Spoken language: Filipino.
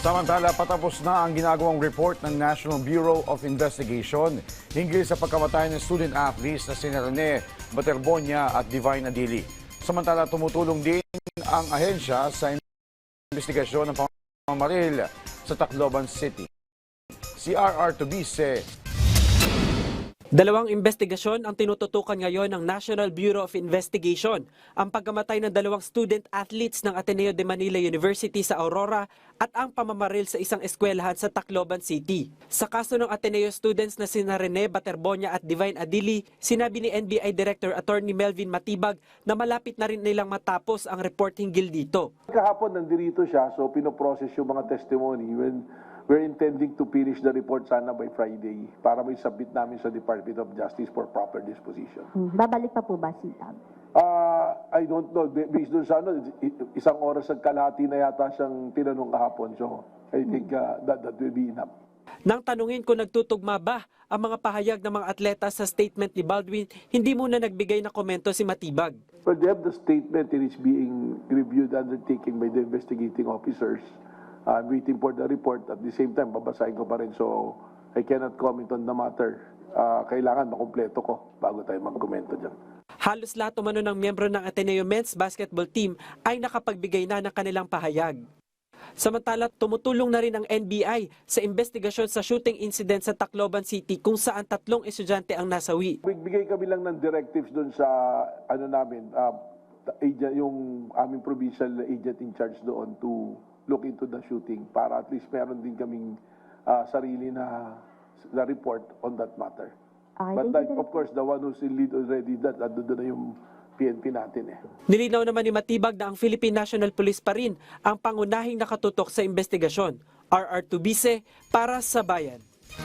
Samantala, patapos na ang ginagawang report ng National Bureau of Investigation hinggil sa pagkamatay ng student athletes na sina Rene Baterbonia at Divine Adili. Samantala, tumutulong din ang ahensya sa investigasyon ng pamamaril sa Tacloban City. Si RR Tubise. Dalawang investigasyon ang tinututukan ngayon ng National Bureau of Investigation. Ang pagkamatay ng dalawang student athletes ng Ateneo de Manila University sa Aurora at ang pamamaril sa isang eskwelahan sa Tacloban City. Sa kaso ng Ateneo students na sina Rene Baterbonia at Divine Adili, sinabi ni NBI Director Attorney Melvin Matibag na malapit na rin nilang matapos ang report hinggil dito. Kahapon nandito siya, so pinoprocess yung mga testimony. We're intending to finish the report sana by Friday para may submit namin sa Department of Justice for proper disposition. Babalik pa po ba si Tab? I don't know. Based doon sa isang oras at kalahati na yata siyang tinanong kahapon. So I think that will be enough. Nang tanungin kung nagtutugma ba ang mga pahayag ng mga atleta sa statement ni Baldwin, hindi muna nagbigay na komento si Matibag. Well, they have the statement. It is being reviewed, undertaken by the investigating officers. I'm waiting for the report. At the same time, babasahin ko pa rin. So, I cannot comment on the matter. Kailangan makumpleto ko bago tayo magkomento dyan. Halos lahat umano ng miyembro ng Ateneo Men's Basketball Team ay nakapagbigay na ng kanilang pahayag. Samantala, tumutulong na rin ang NBI sa investigasyon sa shooting incident sa Tacloban City kung saan 3 estudyante ang nasawi. Bigay kami lang ng directives doon sa yung aming provincial agent in charge doon to look into the shooting para at least meron din kaming sarili na report on that matter. But of course, the one who's in lead already, doon na yung PNP natin eh. Nilinaw naman ni Matibag na ang Philippine National Police pa rin ang pangunahing nakatutok sa investigasyon. RR Tubise para sa Bayan.